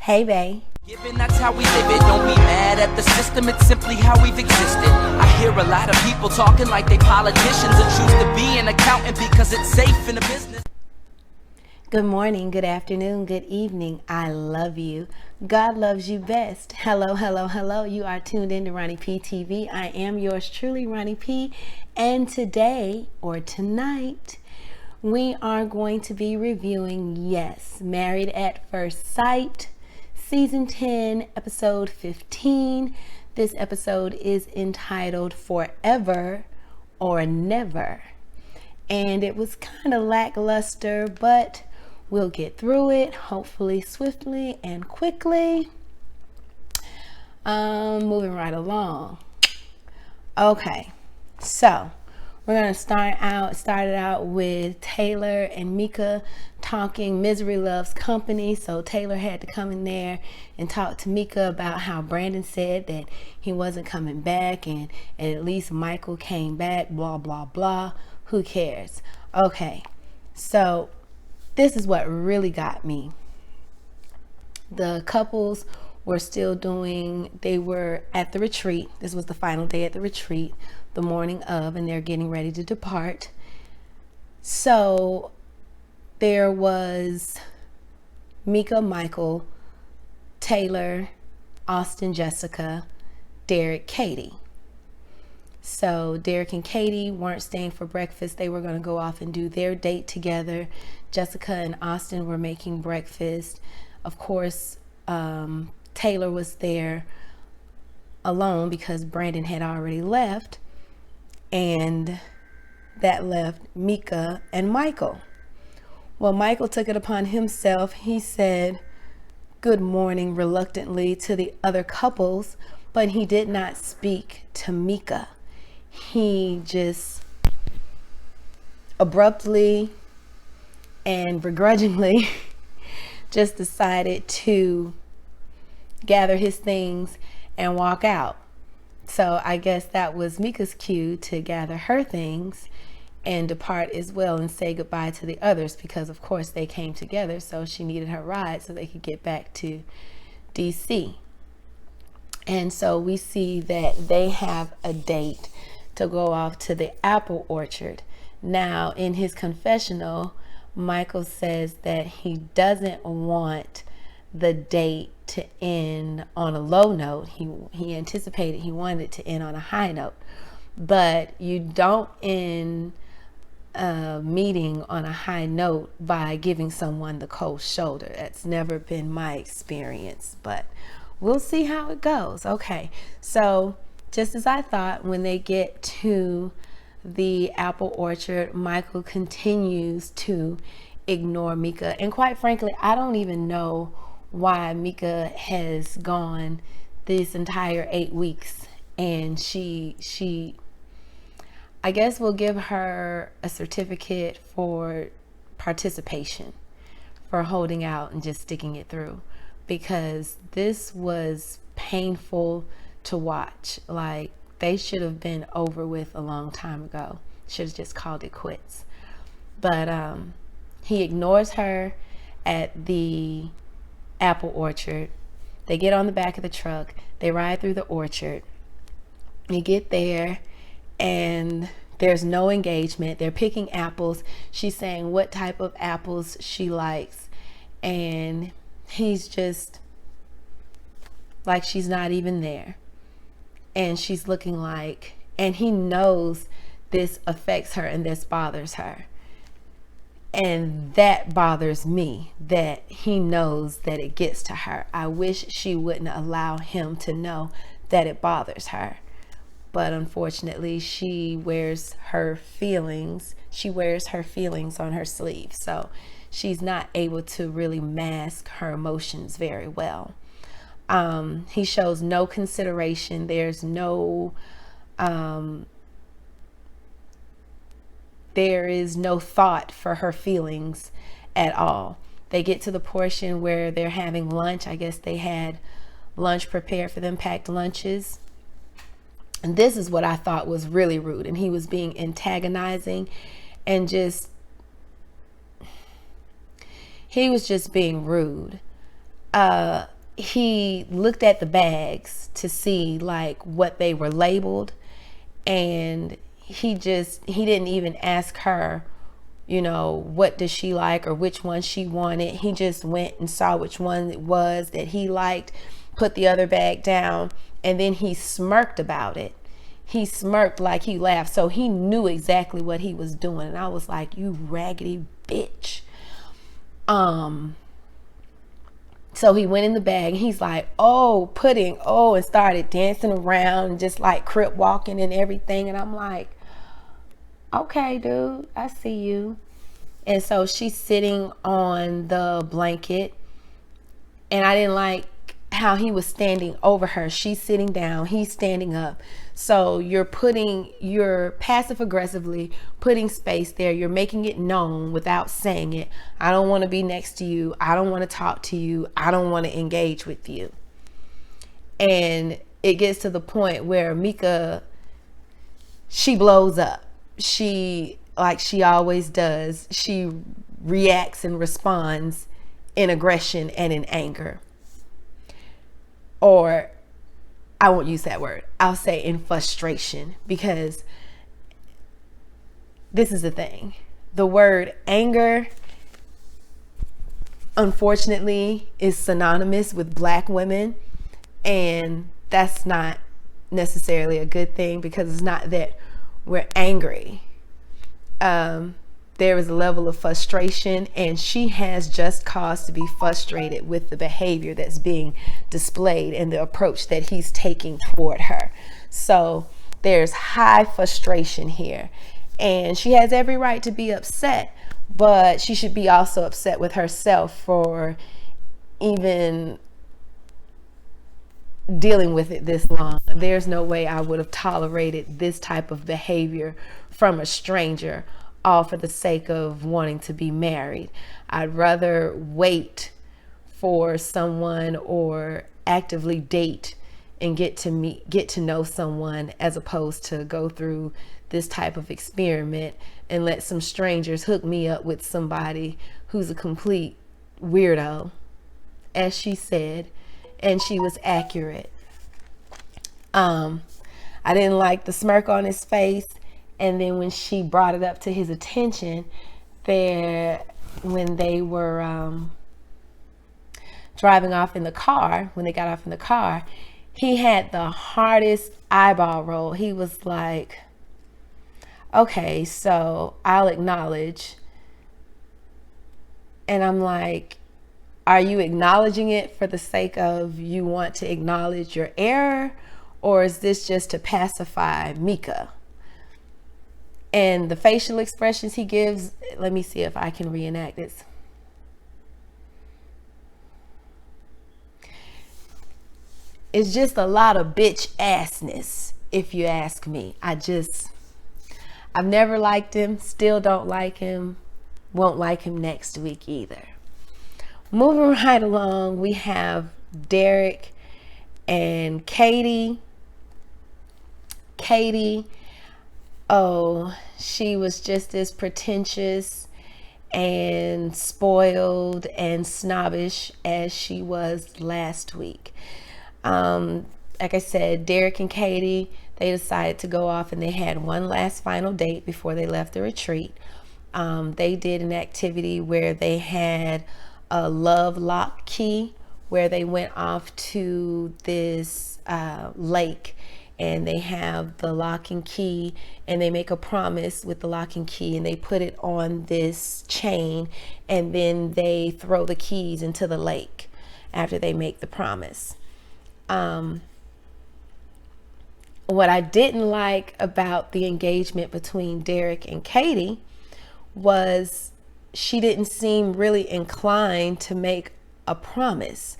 Hey, bae. Given that's how we live it, don't be mad at the system, it's simply how we've existed. I hear a lot of people talking like they politicians and choose to be an accountant because it's safe in the business. Good morning, good afternoon, good evening. I love you. God loves you best. Hello, hello, hello. You are tuned in to Ronnie P TV. I am yours truly, Ronnie P. And today, or tonight, we are going to be reviewing, yes, Married at First Sight, Season 10, Episode 15. This episode is entitled Forever or Never. And it was kind of lackluster, but we'll get through it, hopefully swiftly and quickly. Moving right along. Okay, so we're gonna start it out with Taylor and Mika talking Misery Loves Company. So Taylor had to come in there and talk to Mika about how Brandon said that he wasn't coming back, and at least Michael came back, blah, blah, blah. Who cares? Okay, so this is what really got me. The couples were still they were at the retreat. This was the final day at the retreat, the morning of, and they're getting ready to depart. So there was Mika, Michael, Taylor, Austin, Jessica, Derek, Katie. So Derek and Katie weren't staying for breakfast. They were going to go off and do their date together. Jessica and Austin were making breakfast. Of course, Taylor was there alone because Brandon had already left. And that left Mika and Michael. Well, Michael took it upon himself. He said good morning reluctantly to the other couples, but he did not speak to Mika. He just abruptly and begrudgingly just decided to gather his things and walk out. So I guess that was Mika's cue to gather her things and depart as well and say goodbye to the others, because of course they came together, so she needed her ride so they could get back to DC. And so we see that they have a date to go off to the apple orchard. Now, in his confessional, Michael says that he doesn't want the date to end on a low note. He anticipated, he wanted it to end on a high note. But you don't end a meeting on a high note by giving someone the cold shoulder. That's never been my experience, but we'll see how it goes. Okay, so just as I thought, when they get to the apple orchard, Michael continues to ignore Mika. And quite frankly, I don't even know why Mika has gone this entire 8 weeks. And she I guess we'll give her a certificate for participation, for holding out and just sticking it through, because this was painful to watch. Like, they should have been over with a long time ago. Should have just called it quits. But he ignores her at the apple orchard. They get on the back of the truck. They ride through the orchard. They get there and there's no engagement. They're picking apples. She's saying what type of apples she likes. And he's just like she's not even there. And she's looking like, and he knows this affects her and this bothers her. And that bothers me, that he knows that it gets to her. I wish she wouldn't allow him to know that it bothers her. But unfortunately, she wears her feelings on her sleeve. So she's not able to really mask her emotions very well. He shows no consideration. There's no, there is no thought for her feelings at all. They get to the portion where they're having lunch. I guess they had lunch prepared for them, packed lunches. And this is what I thought was really rude. And he was being antagonizing and he was just being rude. he looked at the bags to see like what they were labeled, and he didn't even ask her, you know, what does she like or which one she wanted. He just went and saw which one it was that he liked, put the other bag down, and then he smirked about it. He smirked like he laughed. So he knew exactly what he was doing. And I was like, you raggedy bitch. So he went in the bag and he's like, oh, pudding, oh, and started dancing around, just like crip walking and everything. And I'm like, okay, dude, I see you. And so she's sitting on the blanket, and I didn't like how he was standing over her. She's sitting down, he's standing up. So you're passive aggressively putting space there. You're making it known without saying it. I don't want to be next to you. I don't want to talk to you. I don't want to engage with you. And it gets to the point where Mika, she blows up. Like she always does, she reacts and responds in aggression and in anger. Or I won't use that word. I'll say in frustration, because this is the thing. The word anger, unfortunately, is synonymous with Black women, and that's not necessarily a good thing, because it's not that we're angry. There is a level of frustration, and she has just cause to be frustrated with the behavior that's being displayed and the approach that he's taking toward her. So there's high frustration here, and she has every right to be upset, but she should be also upset with herself for even dealing with it this long. There's no way I would have tolerated this type of behavior from a stranger, all for the sake of wanting to be married. I'd rather wait for someone or actively date and get to know someone, as opposed to go through this type of experiment and let some strangers hook me up with somebody who's a complete weirdo, as she said, and she was accurate. I didn't like the smirk on his face. And then when she brought it up to his attention, when they were driving off in the car, when they got off in the car, he had the hardest eyeball roll. He was like, okay, so I'll acknowledge. And I'm like, are you acknowledging it for the sake of you want to acknowledge your error? Or is this just to pacify Mika? And the facial expressions he gives, let me see if I can reenact this. It's just a lot of bitch assness, if you ask me. I've never liked him, still don't like him, won't like him next week either. Moving right along, we have Derek and Katie. Oh, she was just as pretentious and spoiled and snobbish as she was last week. Like I said, Derek and Katie, they decided to go off, and they had one last final date before they left the retreat. They did an activity where they had a love lock key, where they went off to this lake, and they have the lock and key, and they make a promise with the lock and key, and they put it on this chain, and then they throw the keys into the lake after they make the promise. What I didn't like about the engagement between Derek and Katie was she didn't seem really inclined to make a promise.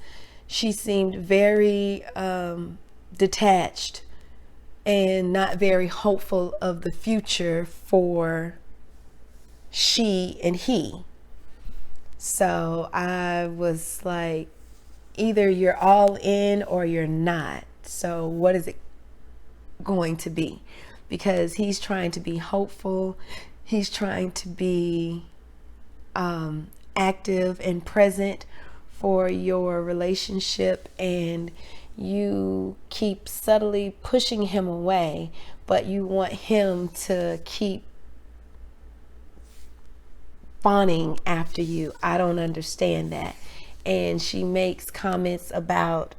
She seemed very detached and not very hopeful of the future for she and he. So I was like, either you're all in or you're not. So what is it going to be? Because he's trying to be hopeful. He's trying to be active and present for your relationship and you keep subtly pushing him away, but you want him to keep fawning after you. I don't understand that. And she makes comments about,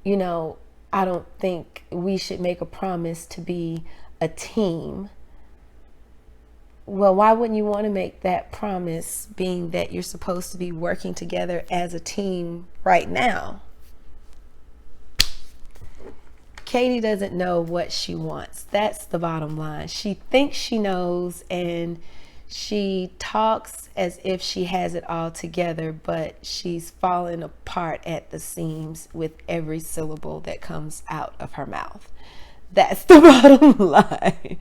you know, I don't think we should make a promise to be a team. Well, why wouldn't you want to make that promise, being that you're supposed to be working together as a team right now? Katie doesn't know what she wants. That's the bottom line. She thinks she knows, and she talks as if she has it all together, but she's falling apart at the seams with every syllable that comes out of her mouth. That's the bottom line.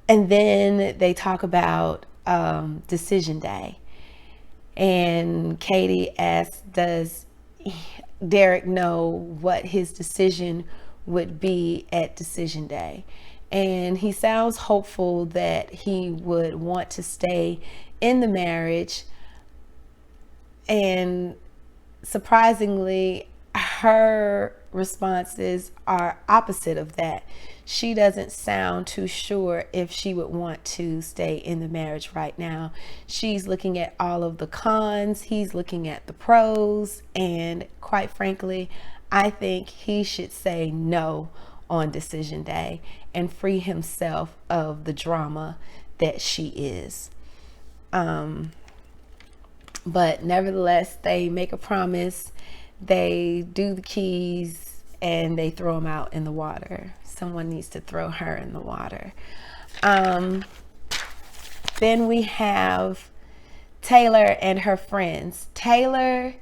And then they talk about decision day. And Katie asks, does Derek know what his decision would be at decision day? And he sounds hopeful that he would want to stay in the marriage. And surprisingly, her responses are opposite of that. She doesn't sound too sure if she would want to stay in the marriage right now. She's looking at all of the cons, he's looking at the pros, and quite frankly, I think he should say no on decision day and free himself of the drama that she is. But nevertheless, they make a promise, they do the keys, and they throw him out in the water. Someone needs to throw her in the water. Then we have Taylor and her friends. Taylor,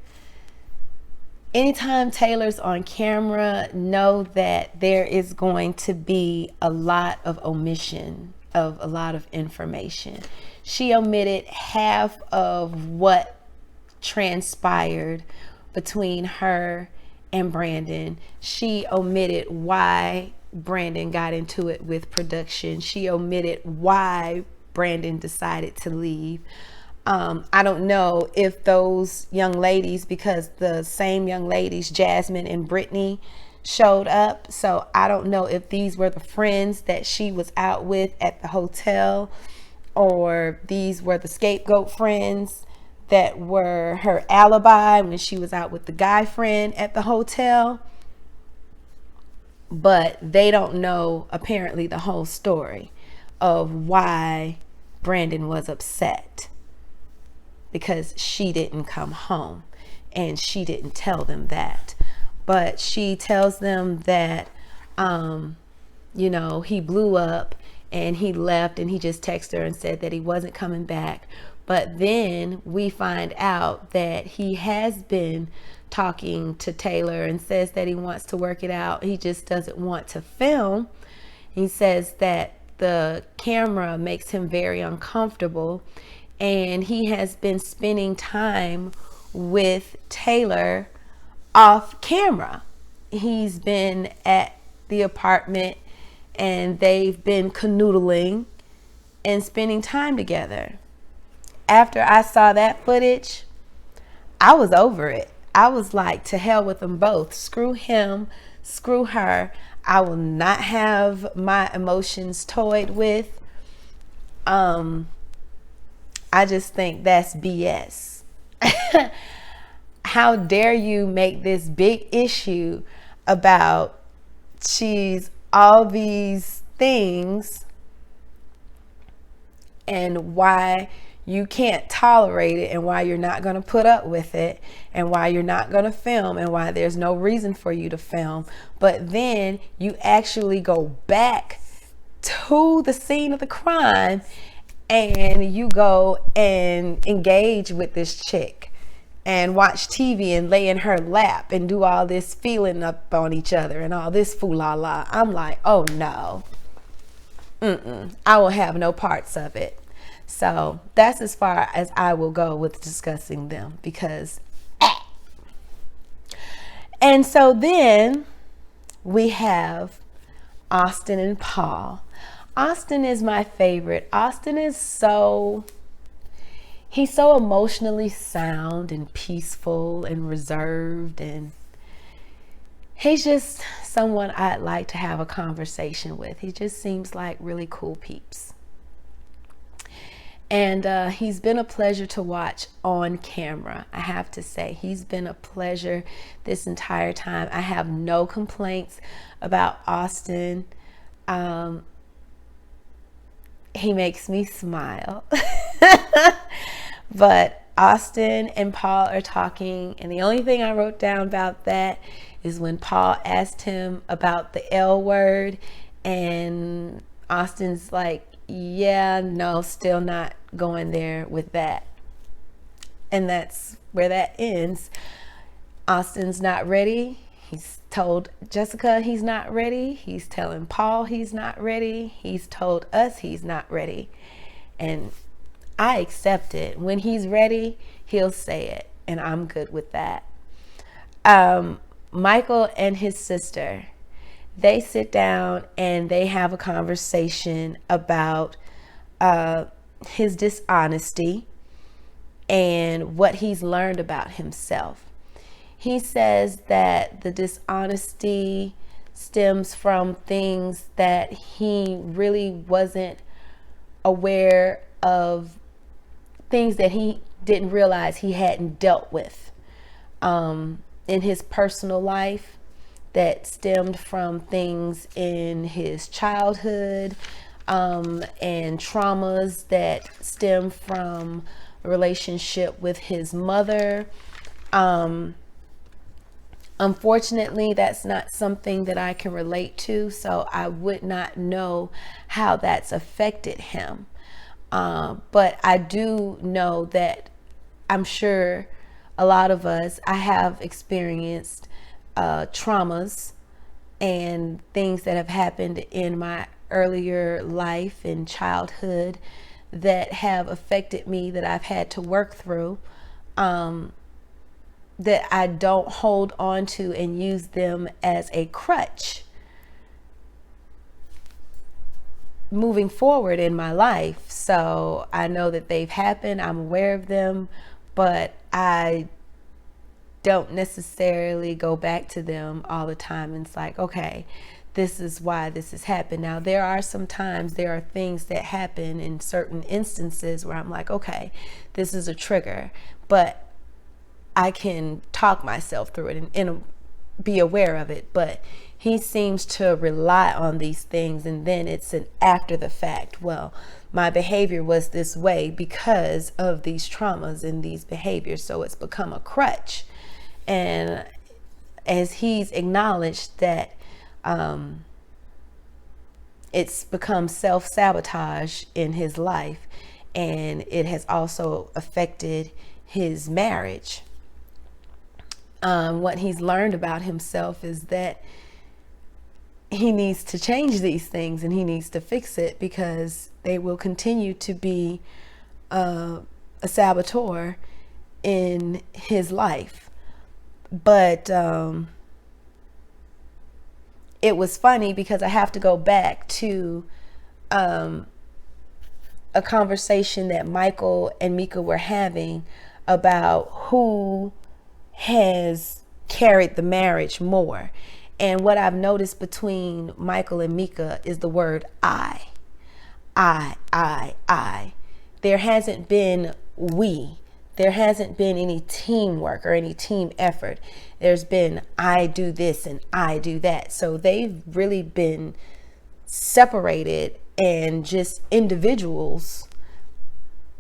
anytime Taylor's on camera, know that there is going to be a lot of omission of a lot of information. She omitted half of what transpired between her and Brandon. She omitted why Brandon got into it with production. She omitted why Brandon decided to leave. I don't know if those young ladies, because the same young ladies, Jasmine and Brittany, showed up. So I don't know if these were the friends that she was out with at the hotel, or these were the scapegoat friends that were her alibi when she was out with the guy friend at the hotel. But they don't know, apparently, the whole story of why Brandon was upset, because she didn't come home and she didn't tell them that. But she tells them that, you know, he blew up and he left, and he just texted her and said that he wasn't coming back. But then we find out that he has been talking to Taylor and says that he wants to work it out. He just doesn't want to film. He says that the camera makes him very uncomfortable, and he has been spending time with Taylor off camera. He's been at the apartment and they've been canoodling and spending time together. After I saw that footage, I was over it. I was like, to hell with them both. Screw him, screw her. I will not have my emotions toyed with. I just think that's BS. How dare you make this big issue about she's all these things and why you can't tolerate it, and why you're not going to put up with it, and why you're not going to film, and why there's no reason for you to film. But then you actually go back to the scene of the crime and you go and engage with this chick and watch TV and lay in her lap and do all this feeling up on each other and all this foo-la-la. I'm like, oh no, I will have no parts of it. So that's as far as I will go with discussing them, because and so then we have Austin and Paul. Austin is my favorite. Austin is he's so emotionally sound and peaceful and reserved, and he's just someone I'd like to have a conversation with. He just seems like really cool peeps. And he's been a pleasure to watch on camera. I have to say, he's been a pleasure this entire time. I have no complaints about Austin. He makes me smile. But Austin and Paul are talking, and the only thing I wrote down about that is when Paul asked him about the L word, and Austin's like, yeah, no, still not going there with that. And that's where that ends. Austin's not ready. He's told Jessica he's not ready. He's telling Paul he's not ready. He's told us he's not ready. And I accept it. When he's ready, he'll say it. And I'm good with that. Michael and his sister, they sit down and they have a conversation about his dishonesty and what he's learned about himself. He says that the dishonesty stems from things that he really wasn't aware of, things that he didn't realize he hadn't dealt with in his personal life, that stemmed from things in his childhood and traumas that stem from a relationship with his mother. Unfortunately, that's not something that I can relate to, so I would not know how that's affected him. But I do know that I'm sure a lot of us, I have experienced traumas and things that have happened in my earlier life and childhood that have affected me, that I've had to work through, that I don't hold on to and use them as a crutch moving forward in my life. So I know that they've happened, I'm aware of them, but I don't necessarily go back to them all the time. And it's like, okay, this is why this has happened. Now, there are things that happen in certain instances where I'm like, okay, this is a trigger, but I can talk myself through it and be aware of it. But he seems to rely on these things, and then it's an after the fact. Well, my behavior was this way because of these traumas and these behaviors, so it's become a crutch. And as he's acknowledged that it's become self-sabotage in his life, and it has also affected his marriage. What he's learned about himself is that he needs to change these things and he needs to fix it, because they will continue to be a saboteur in his life. But it was funny because I have to go back to a conversation that Michael and Mika were having about who has carried the marriage more. And what I've noticed between Michael and Mika is the word I. There hasn't been we. There hasn't been any teamwork or any team effort. There's been I do this and I do that. So they've really been separated and just individuals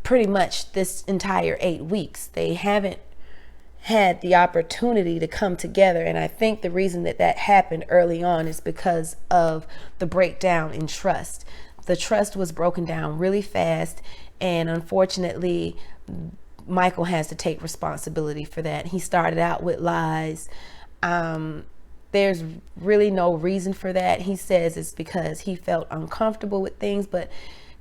pretty much this entire 8 weeks. They haven't had the opportunity to come together. And I think the reason that happened early on is because of the breakdown in trust. The trust was broken down really fast, and unfortunately Michael has to take responsibility for that. He started out with lies. There's really no reason for that. He says it's because he felt uncomfortable with things, but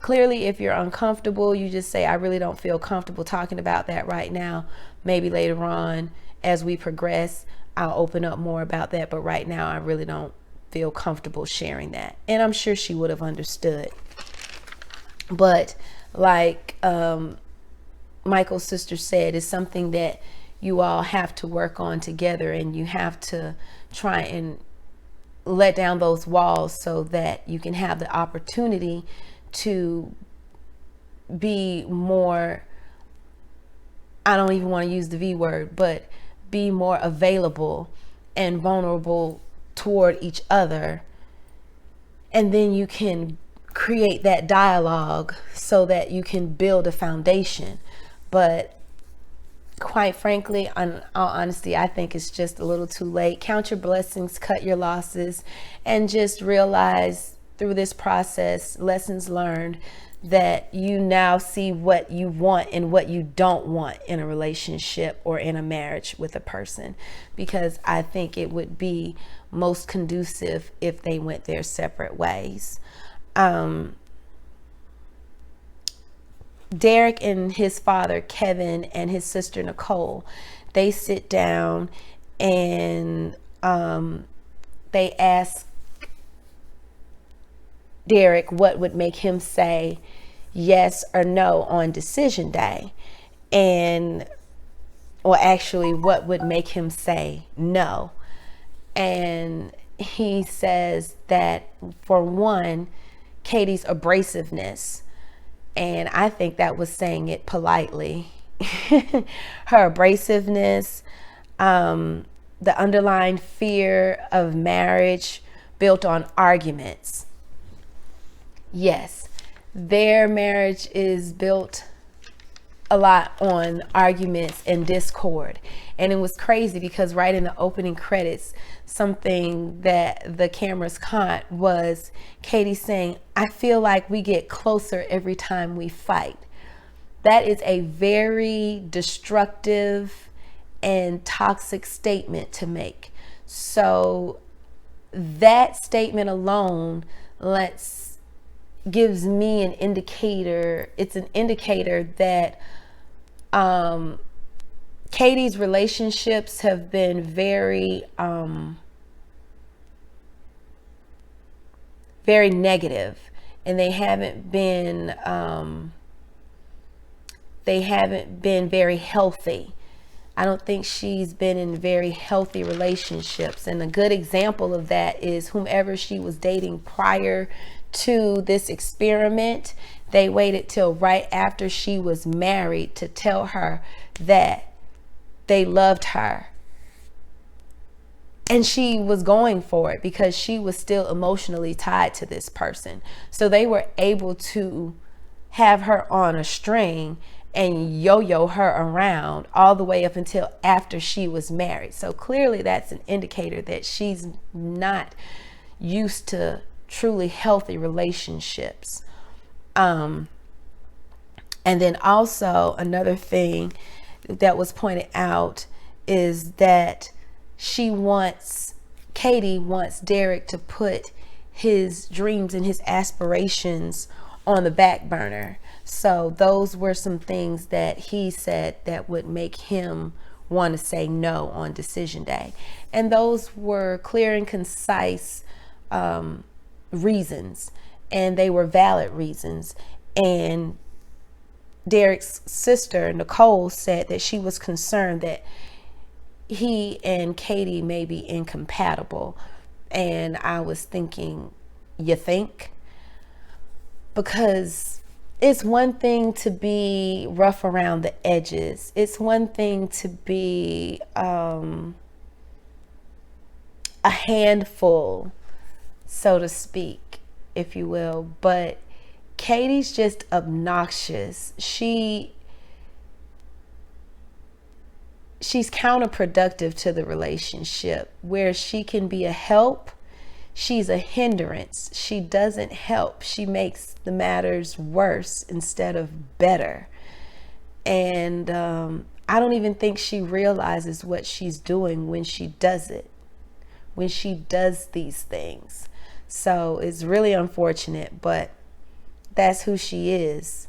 clearly if you're uncomfortable, you just say, I really don't feel comfortable talking about that right now. Maybe later on as we progress, I'll open up more about that, but right now I really don't feel comfortable sharing that. And I'm sure she would have understood. But like Michael's sister said, it's something that you all have to work on together, and you have to try and let down those walls so that you can have the opportunity to be more, I don't even want to use the V word, but be more available and vulnerable toward each other. And then you can create that dialogue so that you can build a foundation. But quite frankly, in all honesty, I think it's just a little too late. Count your blessings, cut your losses, and just realize through this process, lessons learned, that you now see what you want and what you don't want in a relationship or in a marriage with a person. Because I think it would be most conducive if they went their separate ways. Derek and his father, Kevin, and his sister, Nicole, they sit down and they ask Derek what would make him say yes or no on decision day. And, or actually, what would make him say no. And he says that, for one, Katie's abrasiveness. And I think that was saying it politely. Her abrasiveness, the underlying fear of marriage built on arguments. Yes, their marriage is built a lot on arguments and discord. And it was crazy because right in the opening credits, something that the cameras caught was Katie saying, "I feel like we get closer every time we fight." That is a very destructive and toxic statement to make. So that statement alone gives me an indicator. It's an indicator that Katie's relationships have been very very negative, and they haven't been very healthy. I don't think she's been in very healthy relationships. And a good example of that is whomever she was dating prior to this experiment. They waited till right after she was married to tell her that they loved her. And she was going for it because she was still emotionally tied to this person. So they were able to have her on a string and yo-yo her around all the way up until after she was married. So clearly that's an indicator that she's not used to truly healthy relationships. And then also another thing that was pointed out is that Katie wants Derek to put his dreams and his aspirations on the back burner. So those were some things that he said that would make him want to say no on decision day. And those were clear and concise reasons, and they were valid reasons. And Derek's sister, Nicole, said that she was concerned that he and Katie may be incompatible. And I was thinking, you think? Because it's one thing to be rough around the edges. It's one thing to be a handful, so to speak, if you will. But Katie's just obnoxious. She's counterproductive to the relationship. Where she can be a help, she's a hindrance. She doesn't help. She makes the matters worse instead of better. And I don't even think she realizes what she's doing when she does it, when she does these things. So it's really unfortunate, but that's who she is.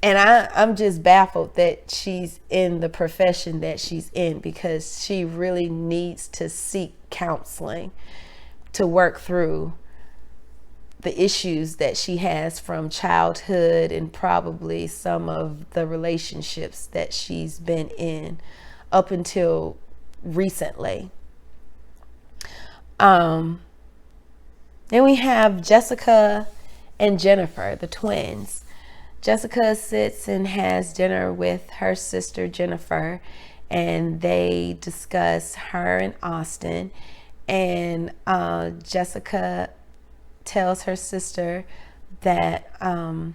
And I'm just baffled that she's in the profession that she's in, because she really needs to seek counseling, to work through the issues that she has from childhood and probably some of the relationships that she's been in up until recently. Then we have Jessica and Jennifer, the twins. Jessica sits and has dinner with her sister Jennifer, and they discuss her and Austin. And Jessica tells her sister that her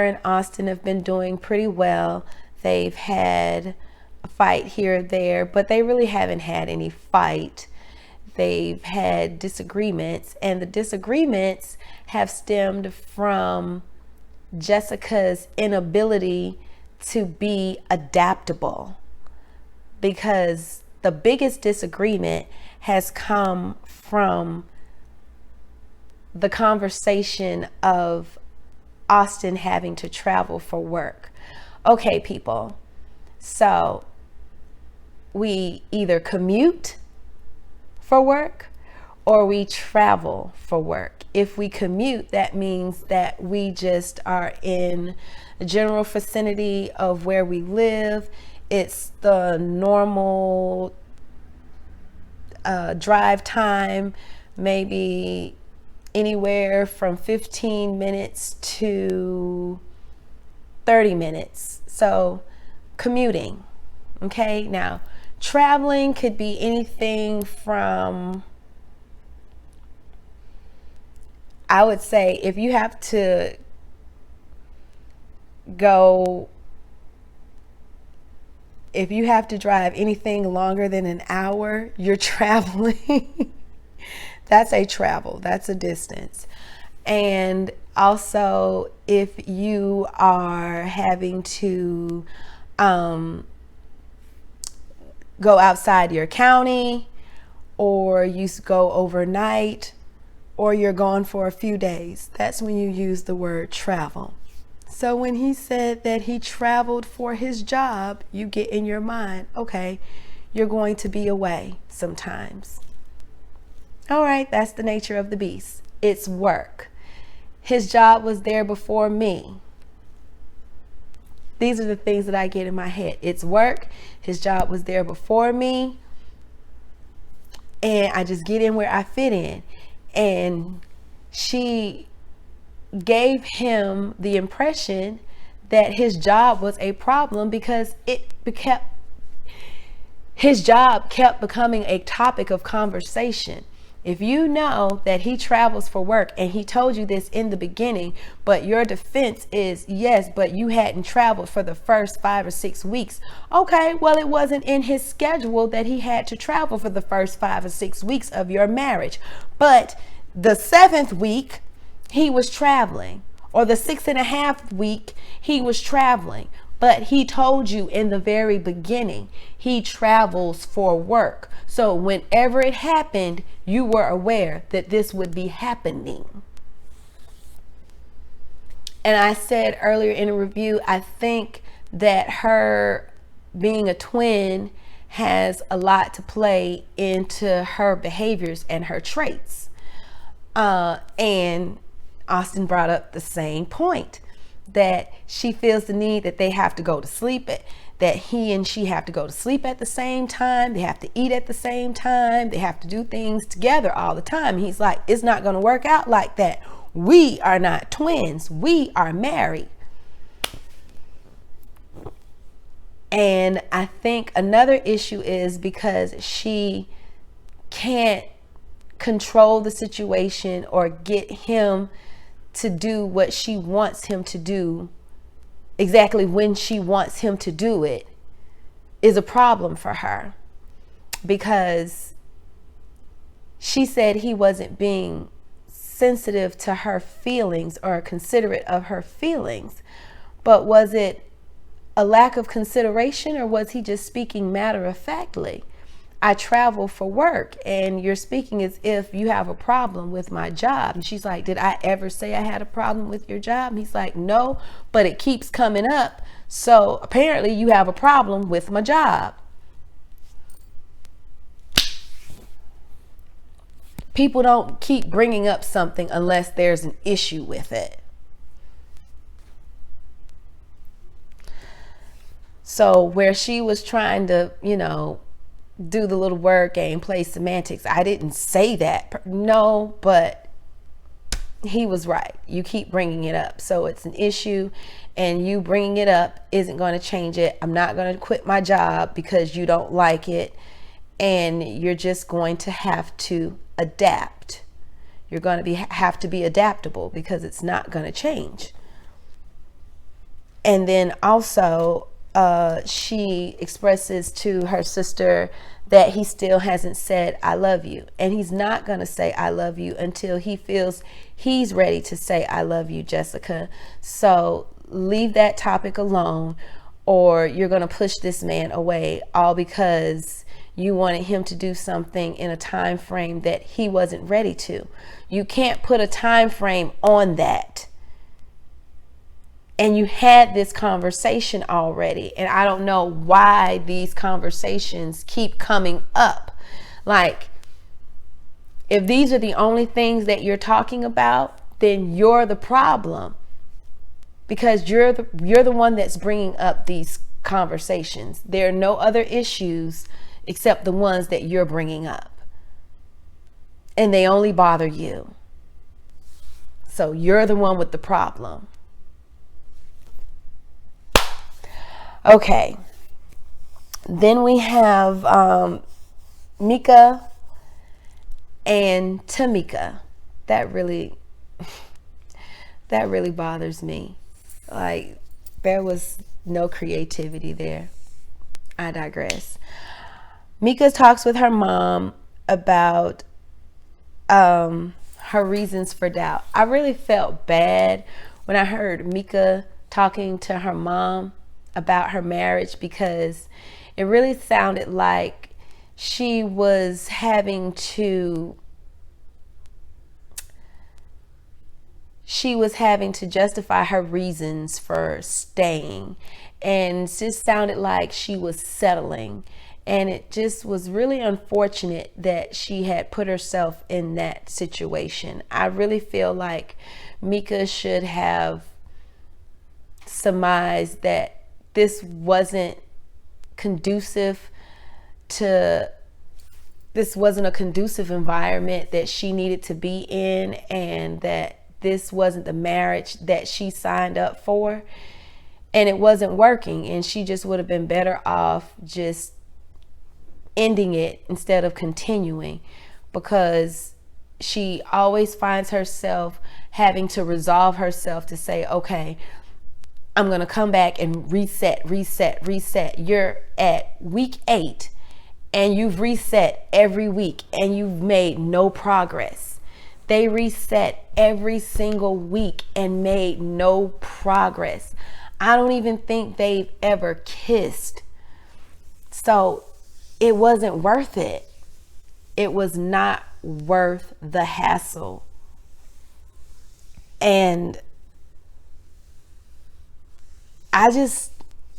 and Austin have been doing pretty well. They've had a fight here or there, but they really haven't had any fight. They've had disagreements, and the disagreements have stemmed from Jessica's inability to be adaptable, because the biggest disagreement has come from the conversation of Austin having to travel for work. Okay, people, so we either commute for work or we travel for work. If we commute, that means that we just are in the general vicinity of where we live. It's the normal drive time, maybe anywhere from 15 minutes to 30 minutes. So commuting. Okay, now traveling could be anything from, I would say, if you have to drive anything longer than an hour, you're traveling. That's a travel, that's a distance. And also, if you are having to go outside your county, or you go overnight, or you're gone for a few days, that's when you use the word travel. So when he said that he traveled for his job, you get in your mind, okay, you're going to be away sometimes. All right, that's the nature of the beast. It's work. His job was there before me. These are the things that I get in my head. It's work. His job was there before me. And I just get in where I fit in. And she gave him the impression that his job was a problem because his job kept becoming a topic of conversation. If you know that he travels for work, and he told you this in the beginning, but your defense is, yes, but you hadn't traveled for the first 5 or 6 weeks. Okay, well, it wasn't in his schedule that he had to travel for the first 5 or 6 weeks of your marriage. But the 7th week, he was traveling, or the 6.5 week, he was traveling. But he told you in the very beginning, he travels for work. So whenever it happened, you were aware that this would be happening. And I said earlier in a review, I think that her being a twin has a lot to play into her behaviors and her traits. And Austin brought up the same point, that she feels the need that they have to go to sleep, that he and she have to go to sleep at the same time. They have to eat at the same time. They have to do things together all the time. He's like, it's not going to work out like that. We are not twins. We are married. And I think another issue is because she can't control the situation or get him to do what she wants him to do exactly when she wants him to do it, is a problem for her, because she said he wasn't being sensitive to her feelings or considerate of her feelings. But was it a lack of consideration, or was he just speaking matter of factly? I travel for work, and you're speaking as if you have a problem with my job. And she's like, did I ever say I had a problem with your job? And he's like, no, but it keeps coming up. So apparently you have a problem with my job. People don't keep bringing up something unless there's an issue with it. So where she was trying to, do the little word game, play semantics, I didn't say that. No, but he was right. You keep bringing it up. So it's an issue, and you bringing it up isn't going to change it. I'm not going to quit my job because you don't like it. And you're just going to have to adapt. You're going to have to be adaptable because it's not going to change. And then also, she expresses to her sister that he still hasn't said I love you, and he's not going to say I love you until he feels he's ready to say I love you, Jessica. So leave that topic alone, or you're going to push this man away, all because you wanted him to do something in a time frame that he wasn't ready to. You can't put a time frame on that. And you had this conversation already. And I don't know why these conversations keep coming up. Like, if these are the only things that you're talking about, then you're the problem. Because you're the one that's bringing up these conversations. There are no other issues except the ones that you're bringing up. And they only bother you. So you're the one with the problem. Okay, then we have Mika and Tamika. That really bothers me. Like, there was no creativity there. I digress. Mika talks with her mom about her reasons for doubt. I really felt bad when I heard Mika talking to her mom about her marriage, because it really sounded like she was having to justify her reasons for staying, and it just sounded like she was settling. And it just was really unfortunate that she had put herself in that situation. I really feel like Mika should have surmised that this wasn't a conducive environment that she needed to be in, and that this wasn't the marriage that she signed up for, and it wasn't working, and she just would have been better off just ending it instead of continuing, because she always finds herself having to resolve herself to say, okay, I'm going to come back and reset. You're at week 8 and you've reset every week and you've made no progress. They reset every single week and made no progress. I don't even think they've ever kissed. So it wasn't worth it. It was not worth the hassle. And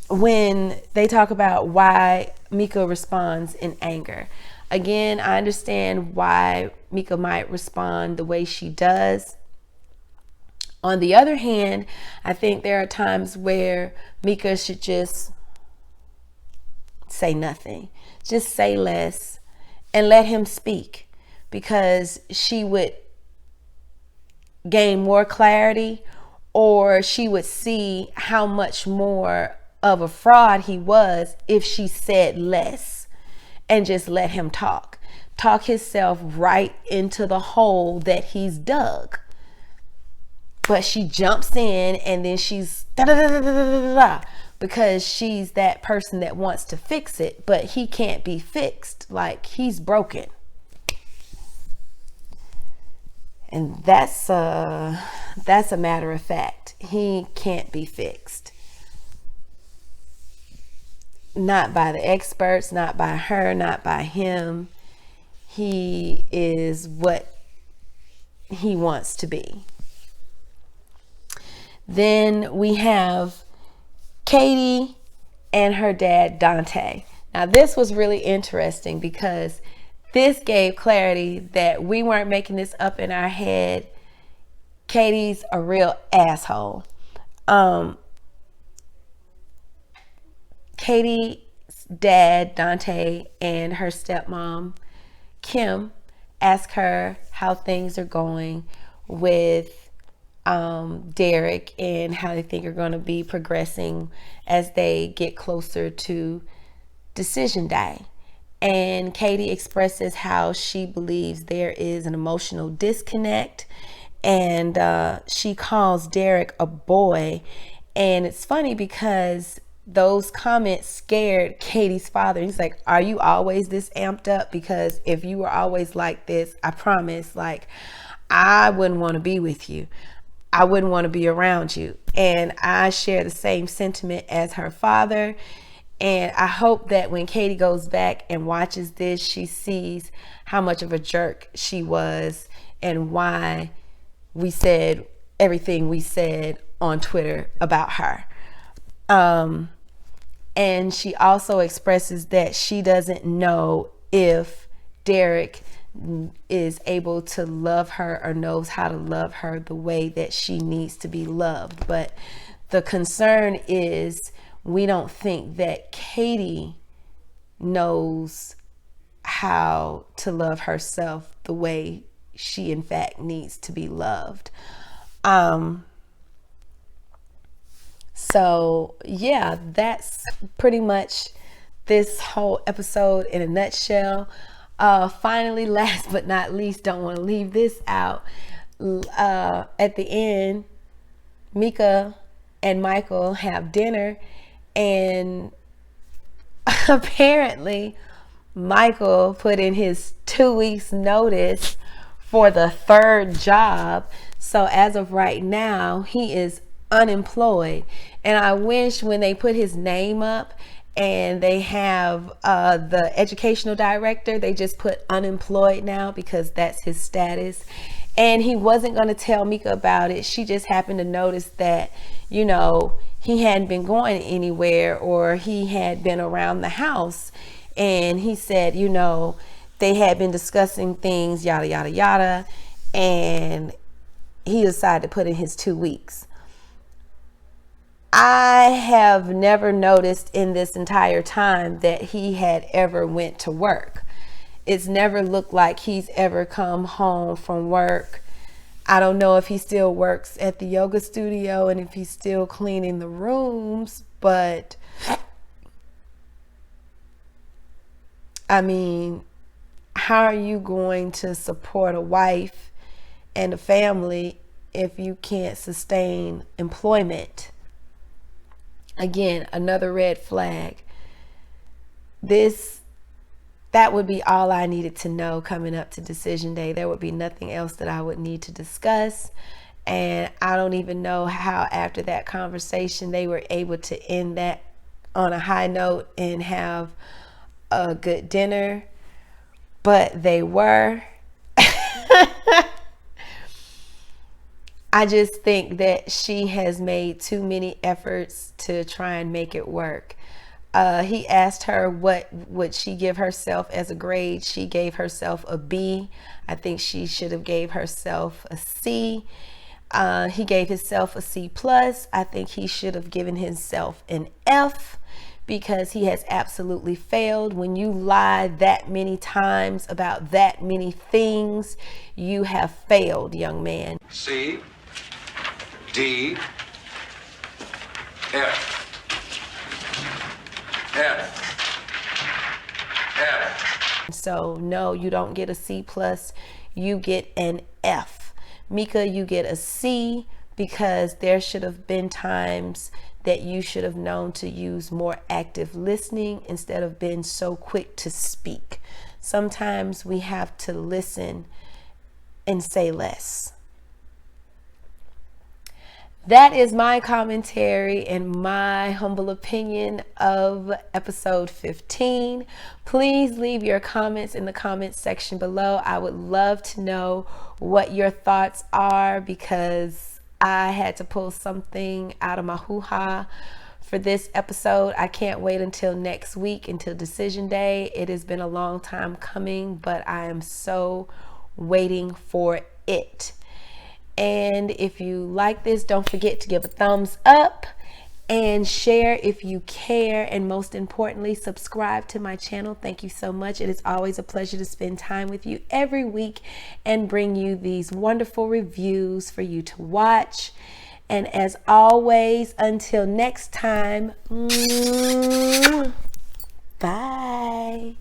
when they talk about why Mika responds in anger, again, I understand why Mika might respond the way she does. On the other hand, I think there are times where Mika should just say nothing, just say less and let him speak, because she would gain more clarity, or she would see how much more of a fraud he was if she said less and just let him talk himself right into the hole that he's dug. But she jumps in and then she's because she's that person that wants to fix it, but he can't be fixed. Like, he's broken. And that's a matter of fact. He can't be fixed. Not by the experts, not by her, not by him. He is what he wants to be. Then we have Katie and her dad, Dante. Now, this was really interesting because this gave clarity that we weren't making this up in our head. Katie's a real asshole. Katie's dad, Dante, and her stepmom, Kim, ask her how things are going with Derek and how they think are going to be progressing as they get closer to decision day. And Katie expresses how she believes there is an emotional disconnect, and she calls Derek a boy. And it's funny because those comments scared Katie's father. He's like, are you always this amped up? Because if you were always like this, I promise, like, I wouldn't want to be with you. I wouldn't want to be around you. And I share the same sentiment as her father. And I hope that when Katie goes back and watches this, she sees how much of a jerk she was and why we said everything we said on Twitter about her. And she also expresses that she doesn't know if Derek is able to love her or knows how to love her the way that she needs to be loved. But the concern is we don't think that Katie knows how to love herself the way she in fact needs to be loved. So yeah, that's pretty much this whole episode in a nutshell. Finally, last but not least, don't want to leave this out. At the end, Mika and Michael have dinner, and apparently Michael put in his 2 weeks notice for the third job. So as of right now, he is unemployed. And I wish when they put his name up and they have the educational director, they just put unemployed now, because that's his status. And he wasn't going to tell Mika about it. She just happened to notice that, you know, he hadn't been going anywhere, or he had been around the house. And he said, you know, they had been discussing things, yada, yada, yada. And he decided to put in his 2 weeks. I have never noticed in this entire time that he had ever went to work. It's never looked like he's ever come home from work. I don't know if he still works at the yoga studio and if he's still cleaning the rooms, but I mean, how are you going to support a wife and a family if you can't sustain employment? Again, another red flag. That would be all I needed to know coming up to decision day. There would be nothing else that I would need to discuss. And I don't even know how after that conversation they were able to end that on a high note and have a good dinner. But they were. I just think that she has made too many efforts to try and make it work. He asked her what would she give herself as a grade. She gave herself a B. I think she should have gave herself a C. He gave himself a C plus. I think he should have given himself an F, because he has absolutely failed. When you lie that many times about that many things, you have failed, young man. C, D, F. F. So no, you don't get a C plus, you get an F. Mika, you get a C, because there should have been times that you should have known to use more active listening instead of being so quick to speak. Sometimes we have to listen and say less. That is my commentary and my humble opinion of episode 15. Please leave your comments in the comments section below. I would love to know what your thoughts are, because I had to pull something out of my hoo-ha for this episode. I can't wait until next week, until decision day. It has been a long time coming, but I am so waiting for it. And if you like this, don't forget to give a thumbs up and share if you care, and most importantly, subscribe to my channel. Thank you so much. It is always a pleasure to spend time with you every week and bring you these wonderful reviews for you to watch. And as always, until next time, bye.